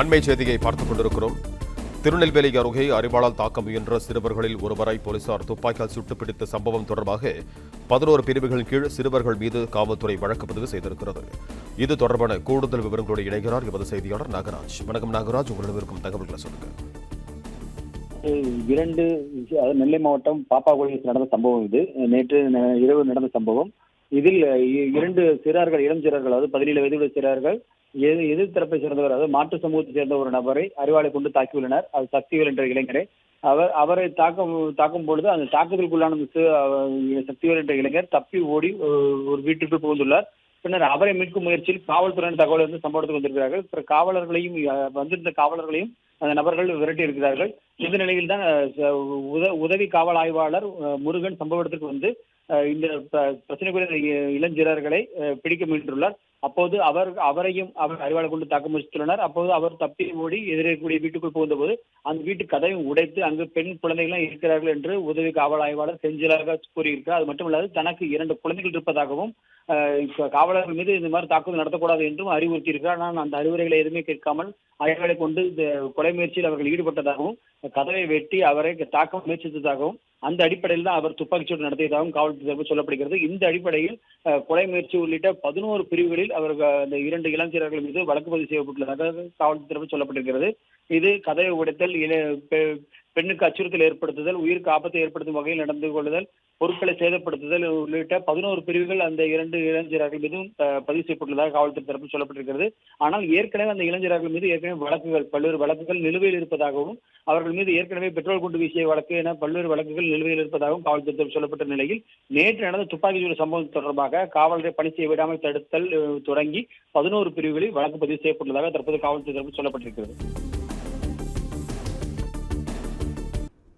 அண்மை செய்தியை பார்த்துக் கொண்டிருக்கிறோம். திருநெல்வேலி அருகே அறிவாளால் தாக்க முயன்ற சிறுவர்களில் ஒருவரை போலீசார் துப்பாக்கியால் சுட்டுப்பிடித்த சம்பவம் தொடர்பாக 11 பிரிவுகள் கீழ் சிறுவர்கள் மீது காவல்துறை வழக்கு பதிவு செய்திருக்கிறது. இது தொடர்பான கூடுதல் விவரங்களோடு இணைகிறார் எமது செய்தியாளர் நாகராஜ். வணக்கம் நாகராஜ், உங்களிடம் இருக்கும் தகவல்களை சொல்லுங்க. நெல்லை மாவட்டம் பாப்பாக்குடியில் நடந்த சம்பவம் இது. நேற்று இரவு நடந்த சம்பவம். இதில் 2 சிறார்கள், இளம் சிறார்கள், அதாவது 17 வயதுடைய சிறார்கள் எதிர்த்தரப்பை சேர்ந்தவர், அதாவது மாற்று சமூகத்தை சேர்ந்த ஒரு நபரை அறிவாளை கொண்டு தாக்கியுள்ளனர். அது சக்திவேல் என்ற இளைஞரை. அவரை தாக்கும் பொழுது அந்த தாக்குதலுக்குள்ளான சக்திவேல் என்ற இளைஞர் தப்பி ஓடி ஒரு வீட்டிற்கு புகுந்துள்ளார். பின்னர் அவரை மீட்கும் முயற்சியில் காவல்துறையின் தகவல் வந்து சம்பவத்துக்கு வந்திருக்கிறார்கள். வந்திருந்த காவலர்களையும் அந்த நபர்கள் விரட்டி இருக்கிறார்கள். இந்த நிலையில் தான் உதவி காவல் ஆய்வாளர் முருகன் சம்பவ இடத்துக்கு வந்து இந்த பிரச்சனைக்குரிய இளஞ்சிறார்களை பிடிக்க முயன்றுள்ளார். அப்போது அவரையும் அறிவாளை கொண்டு தாக்க முயற்சித்துள்ளனர். அப்போது அவர் தப்பி ஓடி எதிரேக்கூடிய வீட்டுக்குள் புகுந்தபோது அந்த வீட்டு கதவை உடைத்து அங்கு பெண் குழந்தைகள் இருக்கிறார்கள் என்று உதவி காவல் ஆய்வாளர் செஞ்சிலாக கூறியிருக்கிறார். அது மட்டுமல்லாது தனக்கு 2 குழந்தைகள் இருப்பதாகவும் காவலர்கள் மீது இந்த மாதிரி தாக்குதல் நடத்தக்கூடாது என்றும் அறிவுறுத்தி இருக்கிறார். ஆனால் அந்த அறிவுரைகளை எதுவுமே கேட்காமல் அறிவாளை கொண்டு இந்த கொலை முயற்சியில் அவர்கள் ஈடுபட்டதாகவும் கதவை வெட்டி அவரை தாக்க முயற்சித்ததாகவும் அந்த அடிப்படையில் தான் அவர் துப்பாக்கிச்சூடு நடத்தியதாகவும் காவல்துறை சொல்லப்படுகிறது. இந்த அடிப்படையில் கொலை முயற்சி உள்ளிட்ட 11 பிரிவுகளில் அவர்கள் அந்த 2 இளஞ்சிறார்கள் மீது வழக்கு பதிவு செய்யப்பட்டுள்ளதாக காவல்துறை சொல்லப்பட்டிருக்கிறது. இது கதவை உடைத்தல், பெண்ணுக்கு அச்சுறுத்தல் ஏற்படுத்துதல், உயிருக்கு ஆபத்தை ஏற்படுத்தும் வகையில் நடந்து கொள்ளுதல், பொருட்களை சேதப்படுத்துதல் உள்ளிட்ட 11 பிரிவுகள் அந்த 2 இளஞ்சிறார்கள் மீதும் பதிவு செய்யப்பட்டுள்ளதாக காவல்துறை தரப்பில் சொல்லப்பட்டிருக்கிறது. ஆனால் ஏற்கனவே அந்த இளஞ்சிறார்கள் மீது பல்வேறு வழக்குகள் நிலுவையில் இருப்பதாகவும் அவர்கள் மீது ஏற்கனவே பெட்ரோல் குண்டு வீசிய வழக்கு என பல்வேறு வழக்குகள் நிலுவையில் இருப்பதாகவும் காவல்துறை சொல்லப்பட்ட நிலையில் நேற்று நடந்த துப்பாக்கிச்சூடு சம்பவம் தொடர்பாக காவலரை பணி செய்ய விடாமல் தடுத்தல் தொடங்கி 11 பிரிவுகளில் வழக்கு பதிவு செய்யப்பட்டுள்ளதாக தற்போது காவல்துறை தரப்பில் சொல்லப்பட்டிருக்கிறது.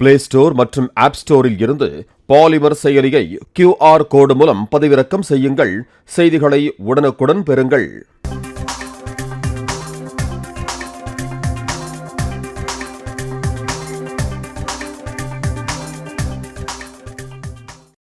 பிளே ஸ்டோர் மற்றும் ஆப் ஸ்டோரில் இருந்து பாலிமர் செயலியை QR கோடு மூலம் பதிவிறக்கம் செய்யுங்கள். செய்திகளை உடனுக்குடன் பெறுங்கள்.